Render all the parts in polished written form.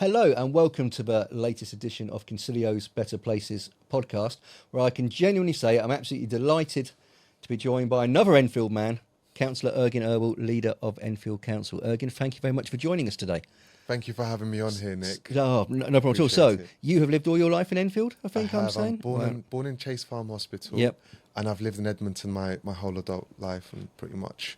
Hello and welcome to the latest edition of Concilio's Better Places podcast, where I can genuinely say I'm absolutely delighted to be joined by another Enfield man, Cllr Ergin Erbil, leader of Enfield Council. Ergin, thank you very much for joining us today. Thank you for having me on here, Nick. Oh, no problem at all. So, you have lived all your life in Enfield, I think I'm saying? I'm born in Chase Farm Hospital. Yep. And I've lived in Edmonton my whole adult life, and pretty much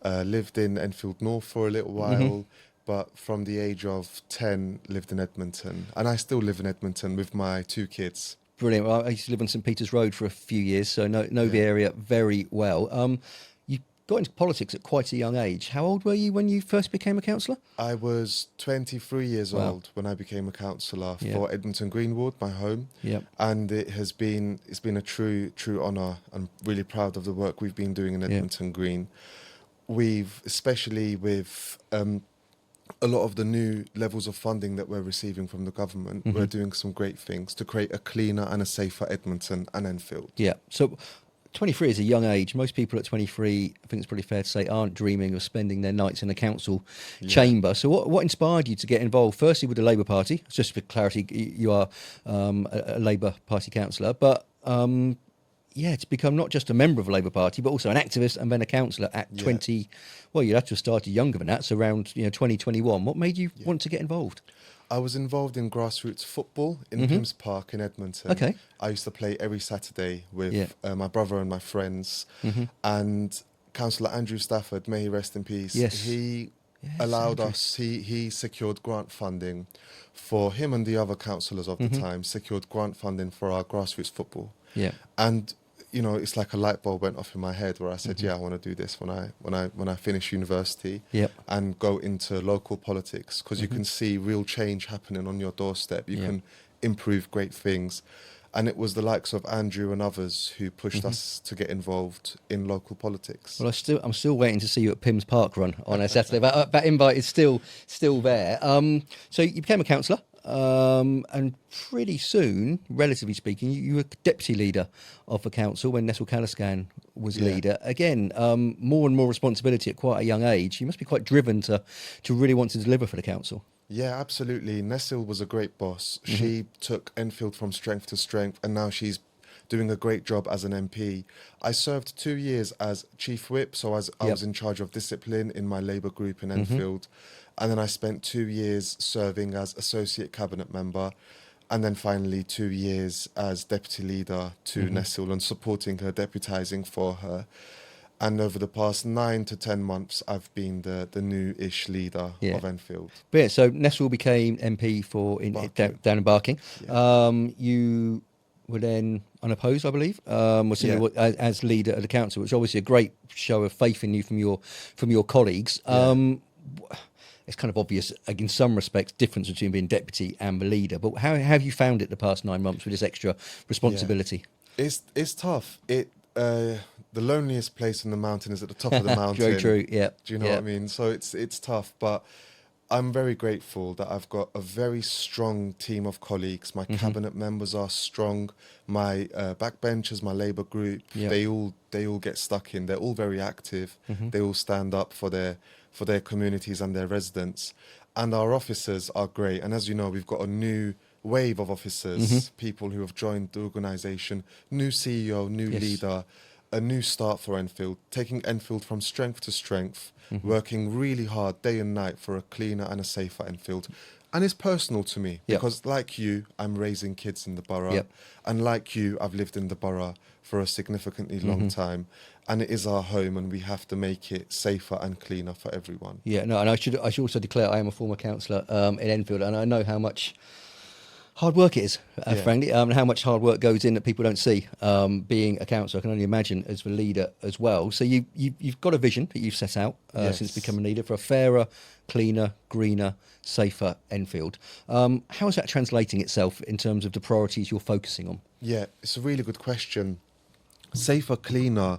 lived in Enfield North for a little while. But from the age of 10, lived in Edmonton. And I still live in Edmonton with my 2 kids. Brilliant. Well, I used to live on St Peter's Road for a few years, so know the area very well. You got into politics at quite a young age. How old were you when you first became a councillor? I was 23 years old when I became a councillor for Edmonton Green Ward, my home. Yep. And it's been a true honour. I'm really proud of the work we've been doing in Edmonton Green. We've, especially with a lot of the new levels of funding that we're receiving from the government, we're doing some great things to create a cleaner and a safer Edmonton and Enfield. Yeah. So 23 is a young age. Most people at 23, I think it's pretty fair to say, aren't dreaming of spending their nights in a council chamber. So what inspired you to get involved, firstly, with the Labour Party? Just for clarity, you are a Labour Party councillor, but to become not just a member of the Labour Party, but also an activist and then a councillor at 20. Well, you'd have to have started younger than that, so around 2021. What made you want to get involved? I was involved in grassroots football in Pims Park in Edmonton. Okay. I used to play every Saturday with my brother and my friends. And Councillor Andrew Stafford, may he rest in peace, he allowed us, he secured grant funding for him, and the other councillors of the time secured grant funding for our grassroots football. Yeah. And it's like a light bulb went off in my head where I said, I want to do this when I finish university and go into local politics, because you can see real change happening on your doorstep. You can improve great things. And it was the likes of Andrew and others who pushed us to get involved in local politics. Well, I'm still waiting to see you at Pims Park run on a Saturday. That invite is still there. So you became a councillor. And pretty soon, relatively speaking, you were deputy leader of the council when Nestle Caliscan was leader. Again, more and more responsibility at quite a young age. You must be quite driven to really want to deliver for the council. Yeah, absolutely. Nestle was a great boss. She took Enfield from strength to strength, and now she's doing a great job as an MP. I served 2 years as chief whip, so I was in charge of discipline in my Labour group in Enfield. And then I spent 2 years serving as associate cabinet member, and then finally 2 years as deputy leader to Nestle and supporting her, deputising for her. And over the past 9 to 10 months, I've been the new-ish leader of Enfield. But yeah, so Nestle became MP down in Barking. Yeah. You were then unopposed, I believe, as leader of the council, which is obviously a great show of faith in you from your colleagues. It's kind of obvious, in some respects, difference between being deputy and the leader. But how have you found it the past 9 months with this extra responsibility? Yeah. It's tough. The loneliest place in the mountain is at the top of the mountain. Very true. Yeah. Do you know what I mean? So it's tough, but I'm very grateful that I've got a very strong team of colleagues. My cabinet members are strong. My backbenchers, my Labour group, they all get stuck in. They're all very active. They all stand up for their communities and their residents. And our officers are great. And as you know, we've got a new wave of officers, people who have joined the organisation, new CEO, new leader, a new start for Enfield, taking Enfield from strength to strength, working really hard day and night for a cleaner and a safer Enfield. And it's personal to me because, like you, I'm raising kids in the borough. And like you, I've lived in the borough for a significantly long time. And it is our home, and we have to make it safer and cleaner for everyone. Yeah, no, and I should also declare I am a former councillor in Enfield, and I know how much hard work it is, frankly, and how much hard work goes in that people don't see. Being a councillor, I can only imagine as the leader as well. So you've got a vision that you've set out since becoming leader for a fairer, cleaner, greener, safer Enfield. How is that translating itself in terms of the priorities you're focusing on? Yeah, it's a really good question. Safer, cleaner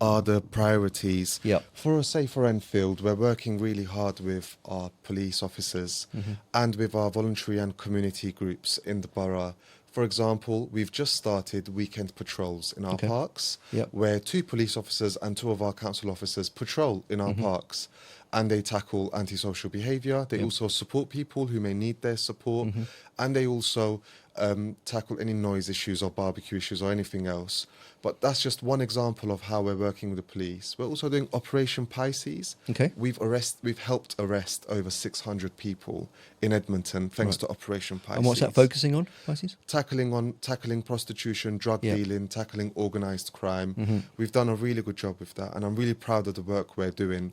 are the priorities. For a safer Enfield, we're working really hard with our police officers and with our voluntary and community groups in the borough. For example, we've just started weekend patrols in our parks, where 2 police officers and 2 of our council officers patrol in our parks. and they tackle antisocial behaviour. They also support people who may need their support, and they also tackle any noise issues or barbecue issues or anything else. But that's just one example of how we're working with the police. We're also doing Operation Pisces. Okay. We've helped arrest over 600 people in Edmonton thanks to Operation Pisces. And what's that focusing on, Pisces? Tackling prostitution, drug dealing, tackling organised crime. We've done a really good job with that, and I'm really proud of the work we're doing.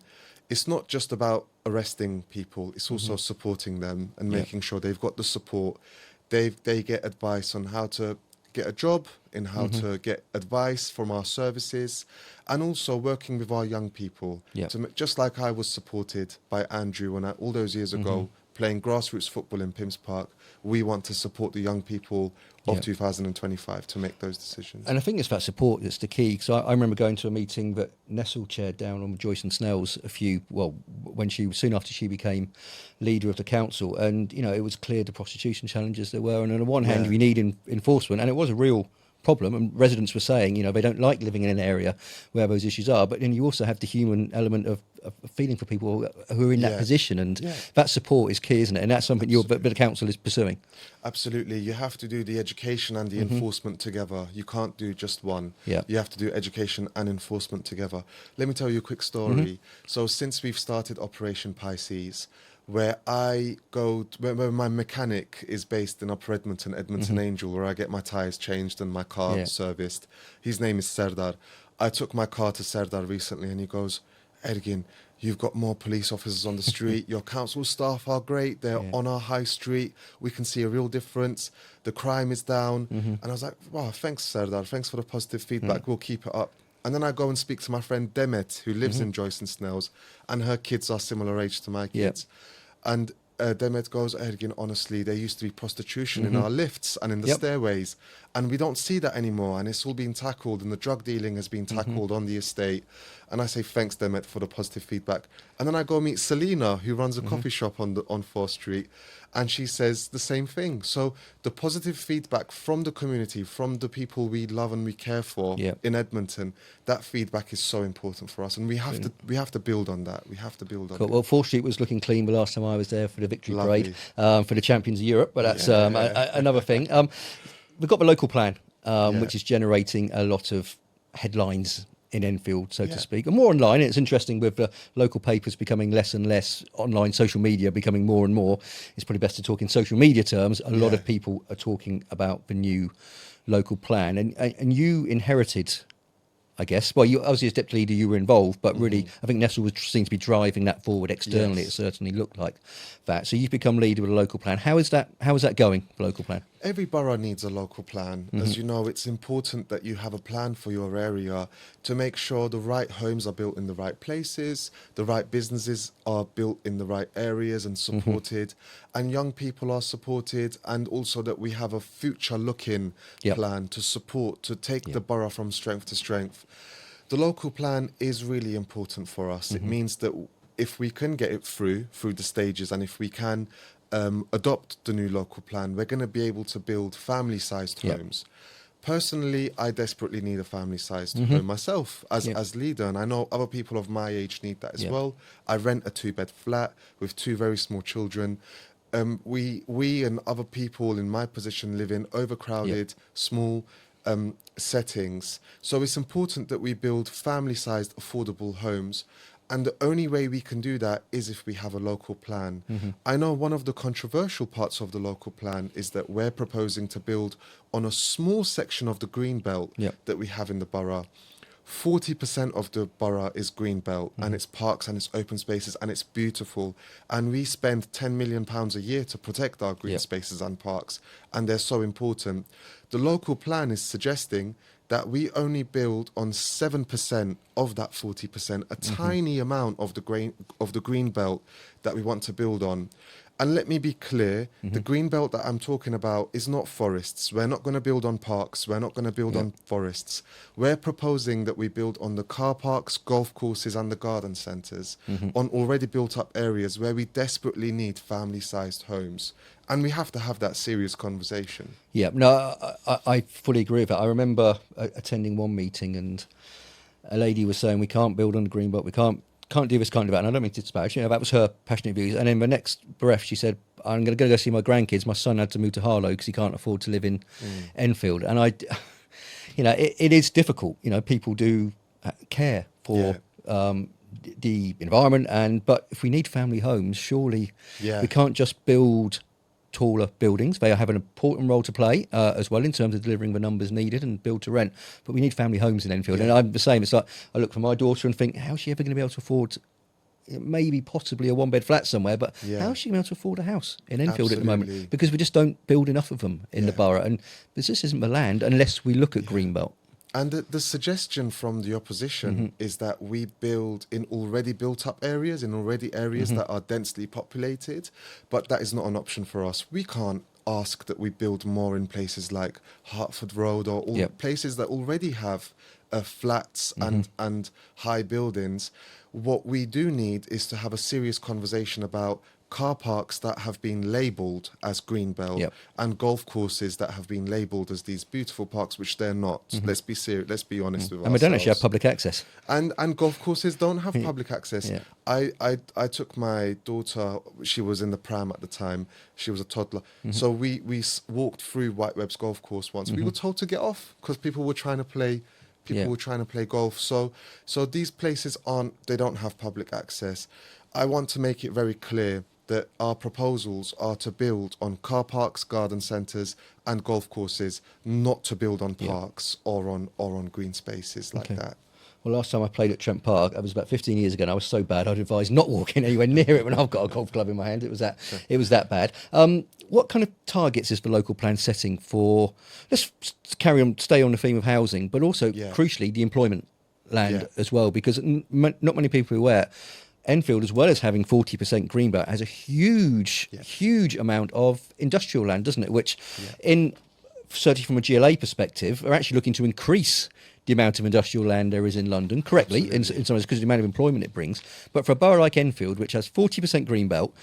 It's not just about arresting people, it's also supporting them and making sure they've got the support. They get advice on how to get a job, in how to get advice from our services, and also working with our young people. Just like I was supported by Andrew all those years ago, playing grassroots football in Pim's Park, we want to support the young people of 2025 to make those decisions. And I think it's that support that's the key. So I remember going to a meeting that Nestle chaired down on Joyce and Snell's soon after she became leader of the council, and it was clear the prostitution challenges there were. And on the one hand, we need enforcement, and it was a real problem, and residents were saying they don't like living in an area where those issues are, but then you also have the human element of feeling for people who are in that position, and that support is key, isn't it? And that's something the council is pursuing. Absolutely. You have to do the education and the enforcement together. You can't do just one. You have to do education and enforcement together. Let me tell you a quick story. So since we've started Operation Pisces, where where my mechanic is based in Upper Edmonton Angel, where I get my tyres changed and my car serviced. His name is Serdar. I took my car to Serdar recently, and he goes, Ergin, you've got more police officers on the street. Your council staff are great. They're on our high street. We can see a real difference. The crime is down. And I was like, wow, thanks, Serdar. Thanks for the positive feedback. We'll keep it up. And then I go and speak to my friend Demet, who lives in Joyce and Snell's, and her kids are similar age to my kids. And Demet goes, Ergin, honestly, there used to be prostitution in our lifts and in the stairways, and we don't see that anymore, and it's all been tackled, and the drug dealing has been tackled on the estate. And I say, thanks, Demet, for the positive feedback. And then I go meet Selena, who runs a coffee shop on 4th Street, and she says the same thing. So the positive feedback from the community, from the people we love and we care for in Edmonton, that feedback is so important for us, and we have to build on that. We have to build on it. Well, 4th Street was looking clean the last time I was there for the Victory Parade for the Champions of Europe, but that's another thing. We've got the local plan, which is generating a lot of headlines in Enfield, so to speak, and more online. It's interesting with the local papers becoming less and less, online social media becoming more and more. It's probably best to talk in social media terms. A lot of people are talking about the new local plan, and you inherited, I guess. Well, you obviously as deputy leader, you were involved, but really, I think Nestle seems to be driving that forward externally. It certainly looked like that. So you've become leader of the local plan. How is that going, the local plan? Every borough needs a local plan. As you know, it's important that you have a plan for your area to make sure the right homes are built in the right places, the right businesses are built in the right areas and supported, and young people are supported, and also that we have a future-looking plan to take the borough from strength to strength. The local plan is really important for us. It means that if we can get it through the stages, and if we can adopt the new local plan, we're going to be able to build family-sized homes. Personally, I desperately need a family-sized home myself as leader, and I know other people of my age need that as well. I rent a 2-bed flat with 2 very small children. We and other people in my position live in overcrowded, small settings. So it's important that we build family-sized, affordable homes. And the only way we can do that is if we have a local plan. I know one of the controversial parts of the local plan is that we're proposing to build on a small section of the green belt that we have in the borough. 40% of the borough is green belt, and it's parks and it's open spaces and it's beautiful. And we spend £10 million a year to protect our green spaces and parks, and they're so important. The local plan is suggesting that we only build on 7% of that 40%, a tiny amount of the green belt that we want to build on. And let me be clear, the green belt that I'm talking about is not forests. We're not going to build on parks. We're not going to build on forests. We're proposing that we build on the car parks, golf courses and the garden centres, on already built up areas where we desperately need family-sized homes. And we have to have that serious conversation. Yeah, no, I fully agree with that. I remember attending one meeting, and a lady was saying we can't build on the green belt, we can't can't do this, can't do that. And I don't mean to disparage, that was her passionate views. And then the next breath, she said, I'm going to go see my grandkids. My son had to move to Harlow because he can't afford to live in Enfield. And it is difficult. People do care for the environment, but if we need family homes, surely we can't just build taller buildings. They have an important role to play as well in terms of delivering the numbers needed and build to rent. But we need family homes in Enfield. And I'm the same. It's like I look for my daughter and think, how's she ever going to be able to afford maybe possibly a one-bed flat somewhere, but how is she going to be able to afford a house in Enfield at the moment? Because we just don't build enough of them in the borough. And this isn't the land unless we look at Greenbelt. And the suggestion from the opposition is that we build in already built up areas, in already areas that are densely populated, but that is not an option for us. We can't ask that we build more in places like Hertford Road or all places that already have flats and high buildings. What we do need is to have a serious conversation about car parks that have been labelled as Greenbelt and golf courses that have been labelled as these beautiful parks, which they're not. Let's be serious. Let's be honest with ourselves. And we don't actually have public access. And golf courses don't have public access. I took my daughter. She was in the pram at the time. She was a toddler. So we walked through White Webb's golf course once. We were told to get off because people were trying to play. Were trying to play golf. So these places they don't have public access. I want to make it very clear that our proposals are to build on car parks, garden centres and golf courses, not to build on parks or on green spaces like that. Well, last time I played at Trent Park, that was about 15 years ago, and I was so bad I'd advise not walking anywhere near it when I've got a golf club in my hand. It was that bad. What kind of targets is the local plan setting for, let's stay on the theme of housing, but also, crucially, the employment land as well, because not many people are aware, Enfield, as well as having 40% greenbelt, has a huge amount of industrial land, doesn't it? Which, certainly from a GLA perspective, are actually looking to increase the amount of industrial land there is in London, correctly, in some ways, because of the amount of employment it brings. But for a borough like Enfield, which has 40% greenbelt,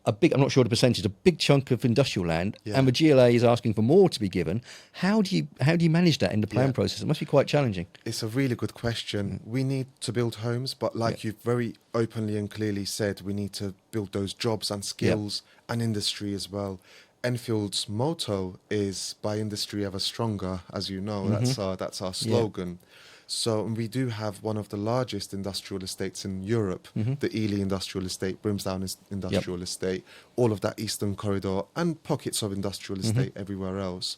I'm not sure the percentage, a big chunk of industrial land, and the GLA is asking for more to be given. How do you manage that in the plan process? It must be quite challenging. It's a really good question. We need to build homes, but like you've very openly and clearly said, we need to build those jobs and skills and industry as well. Enfield's motto is "By industry ever stronger," as you know. That's our slogan. So we do have one of the largest industrial estates in Europe, the Ely Industrial Estate, Brimsdown Industrial Estate, all of that Eastern Corridor and pockets of industrial estate everywhere else.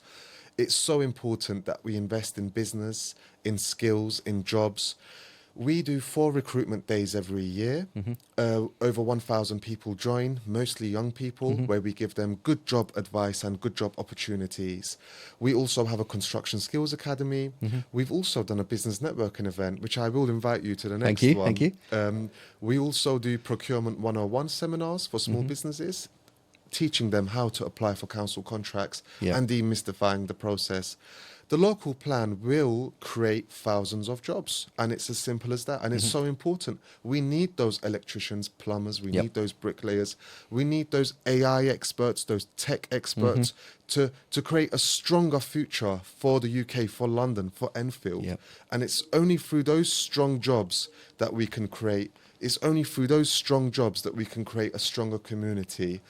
It's so important that we invest in business, in skills, in jobs. We do 4 recruitment days every year. Over 1,000 people join, mostly young people, where we give them good job advice and good job opportunities. We also have a construction skills academy. We've also done a business networking event, which I will invite you to the next one. Thank you. We also do procurement 101 seminars for small businesses, teaching them how to apply for council contracts and demystifying the process. The local plan will create thousands of jobs, and it's as simple as that. And it's so important. We need those electricians, plumbers, we need those bricklayers, we need those AI experts, those tech experts to create a stronger future for the UK, for London, for Enfield. And it's only through those strong jobs that we can create. It's only through those strong jobs that we can create a stronger community.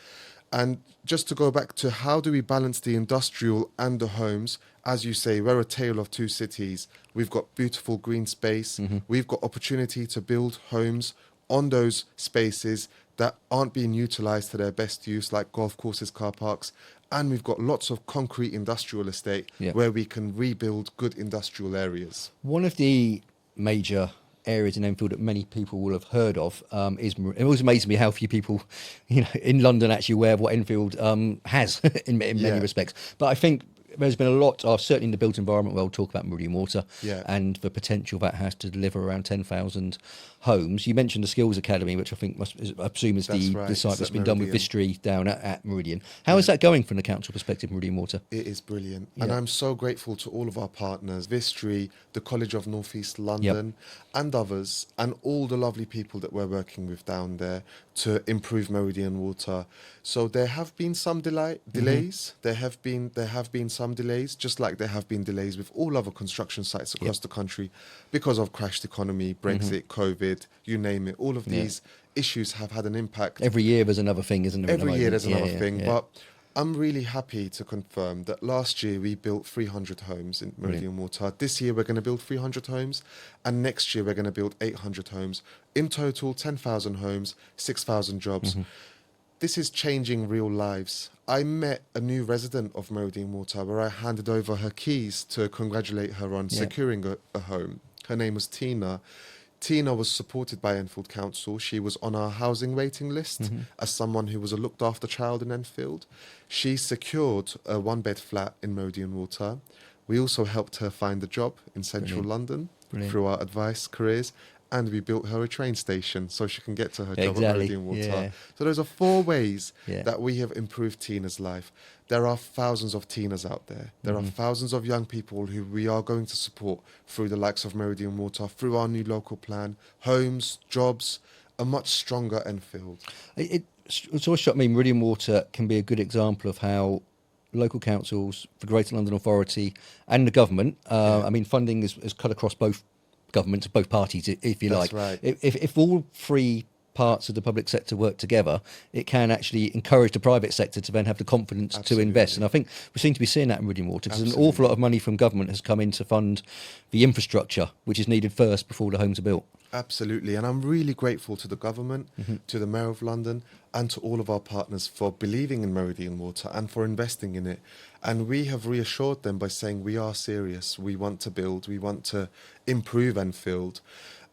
And just to go back to how do we balance the industrial and the homes, as you say, we're a tale of two cities. We've got beautiful green space. We've got opportunity to build homes on those spaces that aren't being utilised to their best use, like golf courses, car parks. And we've got lots of concrete industrial estate where we can rebuild good industrial areas. One of the major areas in Enfield that many people will have heard of is, it always amazes me how few people in London actually aware of what Enfield has in many respects. But I think there's been a lot of, certainly in the built environment world, talk about Meridian Water and the potential that has to deliver around 10,000 homes. You mentioned the Skills Academy, which I think I presume is the site that's been done with Vistry down at Meridian. How is that going from the council perspective, Meridian Water? It is brilliant. And I'm so grateful to all of our partners, Vistry, the College of North East London and others, and all the lovely people that we're working with down there to improve Meridian Water. So there have been some delays. There have been some some delays, just like there have been delays with all other construction sites across the country because of crashed economy, Brexit, COVID, you name it. All of these issues have had an impact. Every year there's another thing, isn't there? Every year there's another thing. Yeah. But I'm really happy to confirm that last year we built 300 homes in Meridian Water. This year we're going to build 300 homes, and next year we're going to build 800 homes. In total, 10,000 homes, 6,000 jobs. This is changing real lives. I met a new resident of Meridian Water where I handed over her keys to congratulate her on securing a home. Her name was Tina. Tina was supported by Enfield Council. She was on our housing waiting list as someone who was a looked after child in Enfield. She secured a 1-bed flat in Meridian Water. We also helped her find a job in central London through our advice careers. And we built her a train station so she can get to her job at Meridian Water. Yeah. So those are 4 ways that we have improved Tina's life. There are thousands of Tinas out there. There are thousands of young people who we are going to support through the likes of Meridian Water, through our new local plan, homes, jobs, a much stronger Enfield. It's always struck me Meridian Water can be a good example of how local councils, the Greater London Authority and the government, I mean, funding is cut across both governments, both parties, if you That's like. right. If all 3 parts of the public sector work together, it can actually encourage the private sector to then have the confidence to invest. And I think we seem to be seeing that in Meridian Water, because an awful lot of money from government has come in to fund the infrastructure, which is needed first before the homes are built. Absolutely. And I'm really grateful to the government, to the Mayor of London, and to all of our partners for believing in Meridian Water and for investing in it. And we have reassured them by saying we are serious. We want to build. We want to improve Enfield.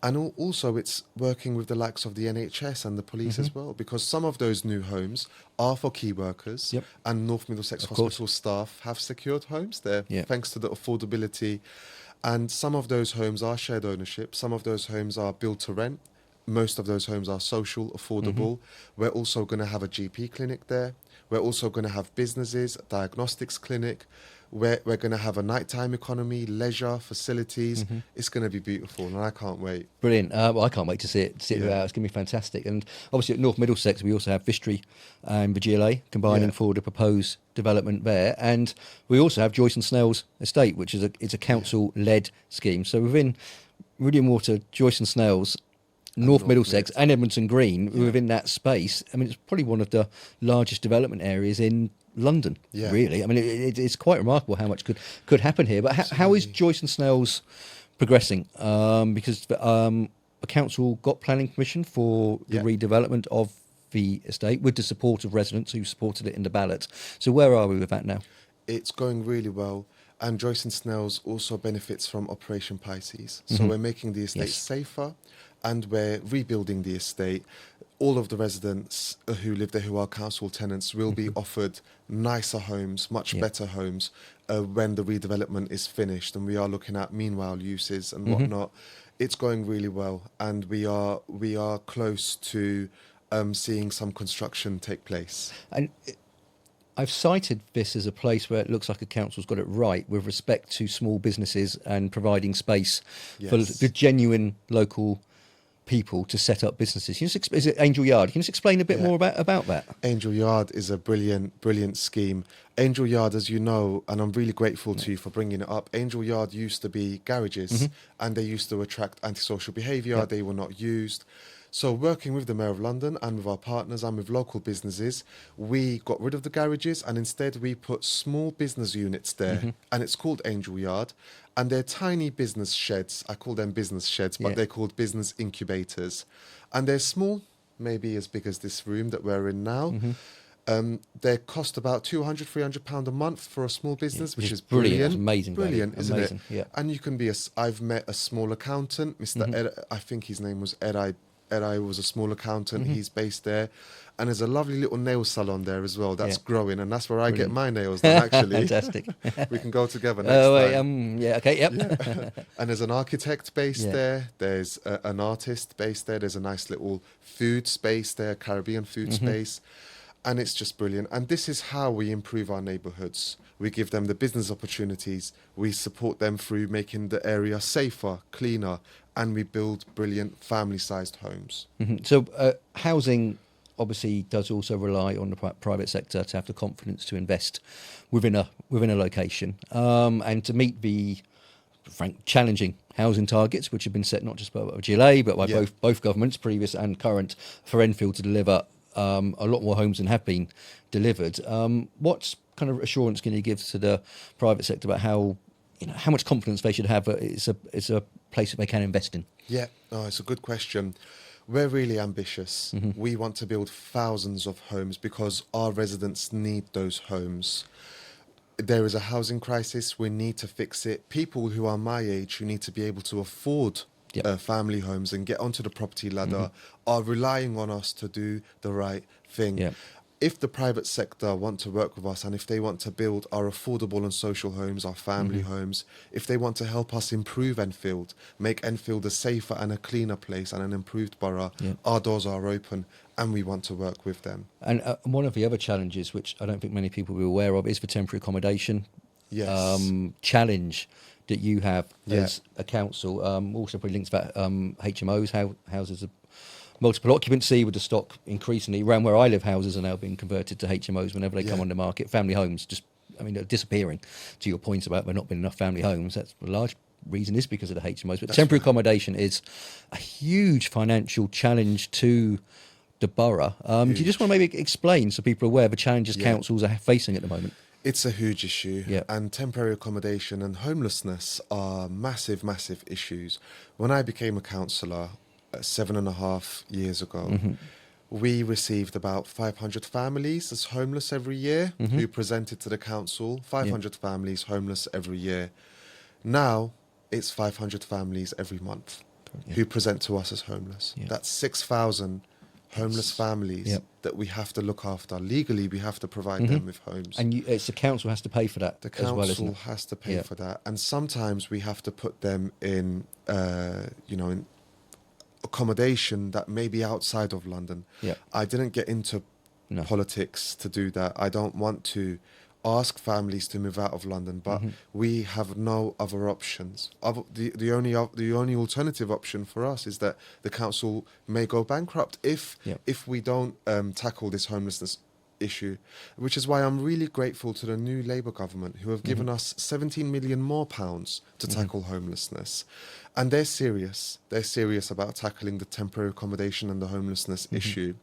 And also it's working with the likes of the NHS and the police as well, because some of those new homes are for key workers, and North Middlesex Hospital staff have secured homes there thanks to the affordability. And some of those homes are shared ownership. Some of those homes are built to rent. Most of those homes are social, affordable. We're also going to have a GP clinic there. We're also going to have businesses, a diagnostics clinic. We're going to have a nighttime economy, leisure, facilities. It's going to be beautiful, and I can't wait. Brilliant. Well, I can't wait to see it out. It's going to be fantastic. And obviously at North Middlesex, we also have Vistry and the GLA combining for the proposed development there. And we also have Joyce and Snell's estate, which is a council-led scheme. So within Meridian Water, Joyce and Snell's, North Middlesex and Edmonton Green, within that space, I mean, it's probably one of the largest development areas in London, really. I mean, it's quite remarkable how much could happen here. But how is Joyce and Snell's progressing? Because the council got planning permission for the redevelopment of the estate with the support of residents who supported it in the ballot. So where are we with that now? It's going really well. And Joyce and Snell's also benefits from Operation Pisces. So we're making the estate safer, and we're rebuilding the estate. All of the residents who live there, who are council tenants, will be offered nicer homes, much better homes, when the redevelopment is finished. And we are looking at meanwhile uses and whatnot. It's going really well, and we are close to seeing some construction take place. And I've cited this as a place where it looks like a council's got it right with respect to small businesses and providing space for the genuine local people to set up businesses. Is it Angel Yard? Can you just explain a bit more about that? Angel Yard is a brilliant scheme. Angel Yard, as you know, and I'm really grateful to you for bringing it up, Angel Yard used to be garages, and they used to attract antisocial behaviour. They were not used. So working with the Mayor of London and with our partners and with local businesses, we got rid of the garages, and instead we put small business units there, and it's called Angel Yard. And they're tiny business sheds. I call them business sheds, but they're called business incubators. And they're small, maybe as big as this room that we're in now. They cost about £200-300 a month for a small business, which is brilliant. It's amazing. Brilliant, isn't it? Yeah. And you can be I've met a small accountant, Mr. Ed, I think his name was Ed. I was a small accountant. He's based there. And there's a lovely little nail salon there as well. That's growing, and that's where I get my nails done, actually. Fantastic. We can go together next time. And there's an architect based there. There's an artist based there. There's a nice little food space there, Caribbean food space. And it's just brilliant. And this is how we improve our neighbourhoods. We give them the business opportunities. We support them through making the area safer, cleaner, and we build brilliant family-sized homes. So housing obviously does also rely on the private sector to have the confidence to invest within a location, and to meet the challenging housing targets, which have been set not just by GLA but by both governments, previous and current, for Enfield to deliver a lot more homes than have been delivered. What kind of assurance can you give to the private sector about how much confidence they should have that it's a place that they can invest in? Yeah, it's a good question. We're really ambitious. We want to build thousands of homes because our residents need those homes. There is a housing crisis. We need to fix it. People who are my age, who need to be able to afford family homes and get onto the property ladder, are relying on us to do the right thing. Yeah. If the private sector want to work with us, and if they want to build our affordable and social homes, our family homes, if they want to help us improve Enfield, make Enfield a safer and a cleaner place and an improved borough, our doors are open and we want to work with them. And one of the other challenges, which I don't think many people will be aware of, is the temporary accommodation challenge that you have as a council. Also probably linked to that HMOs, houses of multiple occupancy, with the stock increasingly around where I live. Houses are now being converted to HMOs whenever they come on the market. Family homes they're disappearing. To your point about there not being enough family homes, that's a large reason is because of the HMOs. But temporary accommodation is a huge financial challenge to the borough. Do you just want to maybe explain so people are aware of the challenges councils are facing at the moment? It's a huge issue, and temporary accommodation and homelessness are massive, massive issues. When I became a councillor 7.5 years ago, we received about 500 families as homeless every year who presented to the council. 500 families homeless every year. Now it's 500 families every month who present to us as homeless. That's 6,000 homeless families that we have to look after. Legally, we have to provide them with homes. And it's the council has to pay for that. The council has to pay for that. And sometimes we have to put them in, in accommodation that may be outside of London. I didn't get into politics to do that. I don't want to ask families to move out of London, but we have no other options. The only alternative option for us is that the council may go bankrupt if we don't tackle this homelessness issue, which is why I'm really grateful to the new Labour government who have given us 17 million more pounds to tackle homelessness. And they're serious. They're serious about tackling the temporary accommodation and the homelessness issue.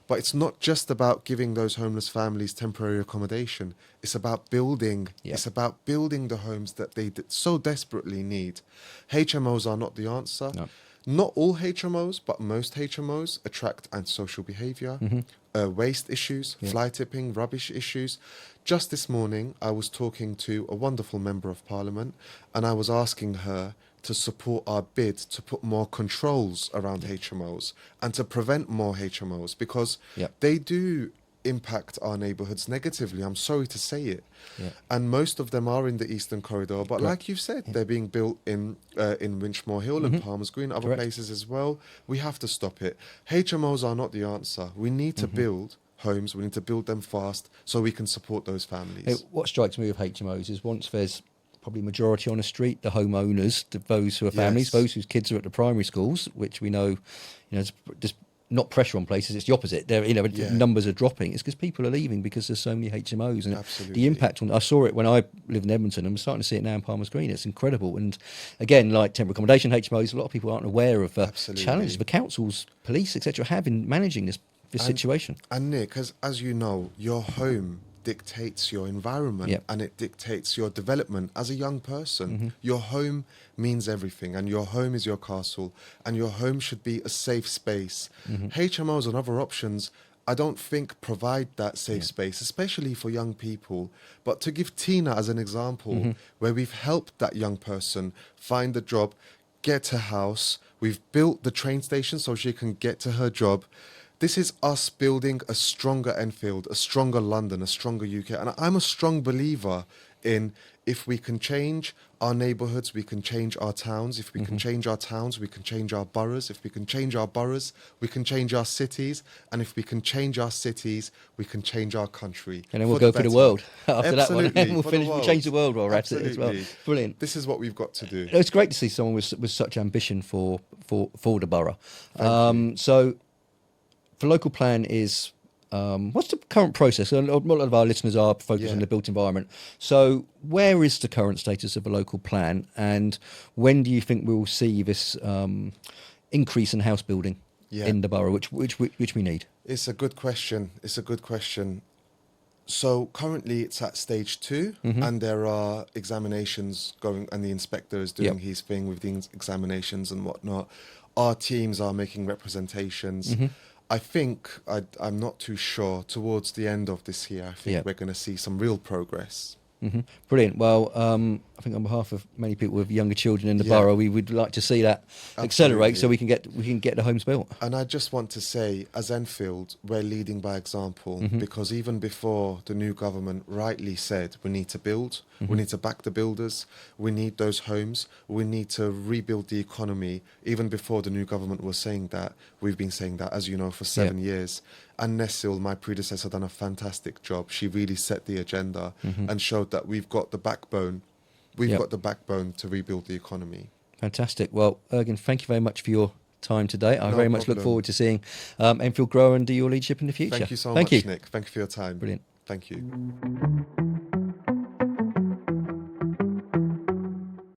But it's not just about giving those homeless families temporary accommodation. It's about building. It's about building the homes that they so desperately need. HMOs are not the answer. No. Not all HMOs, but most HMOs attract antisocial behaviour, waste issues, fly tipping, rubbish issues. Just this morning, I was talking to a wonderful member of Parliament, and I was asking her to support our bid to put more controls around HMOs and to prevent more HMOs, because they do impact our neighbourhoods negatively. I'm sorry to say it. And most of them are in the Eastern Corridor, but like you've said, they're being built in Winchmore Hill and Palmer's Green, other places as well. We have to stop it. HMOs are not the answer. We need to build homes. We need to build them fast so we can support those families. What strikes me with HMOs is once there's probably majority on the street, the homeowners, those who are families, those whose kids are at the primary schools, which we know, just not pressure on places, it's the opposite. Numbers are dropping. It's because people are leaving because there's so many HMOs, and the impact on. I saw it when I lived in Edmonton, and I'm starting to see it now in Palmer's Green. It's incredible. And again, like temporary accommodation, HMOs, a lot of people aren't aware of the challenges the councils, police, etc., have in managing this situation. And Nick, as you know, your home dictates your environment and it dictates your development as a young person. Your home means everything, and your home is your castle, and your home should be a safe space. HMOs and other options, I don't think, provide that safe space, especially for young people. But to give Tina as an example, where we've helped that young person find a job, get a house, we've built the train station so she can get to her job. This is us building a stronger Enfield, a stronger London, a stronger UK. And I'm a strong believer in, if we can change our neighbourhoods, we can change our towns. If we can change our towns, we can change our boroughs. If we can change our boroughs, we can change our cities. And if we can change our cities, we can change our country. And then we'll go for the world after Absolutely. that one. And we'll change the world while we're at it as well. Brilliant. This is what we've got to do. It's great to see someone with such ambition for the borough. So for Local Plan is, what's the current process? A lot of our listeners are focused on the built environment. So where is the current status of a Local Plan, and when do you think we will see this increase in house building in the borough, which we need? It's a good question. So currently it's at stage 2, and there are examinations going, and the inspector is doing his thing with the examinations and whatnot. Our teams are making representations. I think, I'm not too sure, towards the end of this year, I think we're going to see some real progress. Brilliant. Well, I think on behalf of many people with younger children in the borough, we would like to see that accelerate, so we can get the homes built. And I just want to say, as Enfield, we're leading by example, because even before the new government rightly said we need to build, we need to back the builders, we need those homes, we need to rebuild the economy. Even before the new government was saying that, we've been saying that, as you know, for 7 years. And Nessil, my predecessor, done a fantastic job. She really set the agenda and showed that we've got the backbone. We've got the backbone to rebuild the economy. Fantastic. Well, Ergin, thank you very much for your time today. I very much look problem. forward to seeing Enfield grow under your leadership in the future. Thank you so much, Nick. Thank you for your time. Brilliant. Thank you.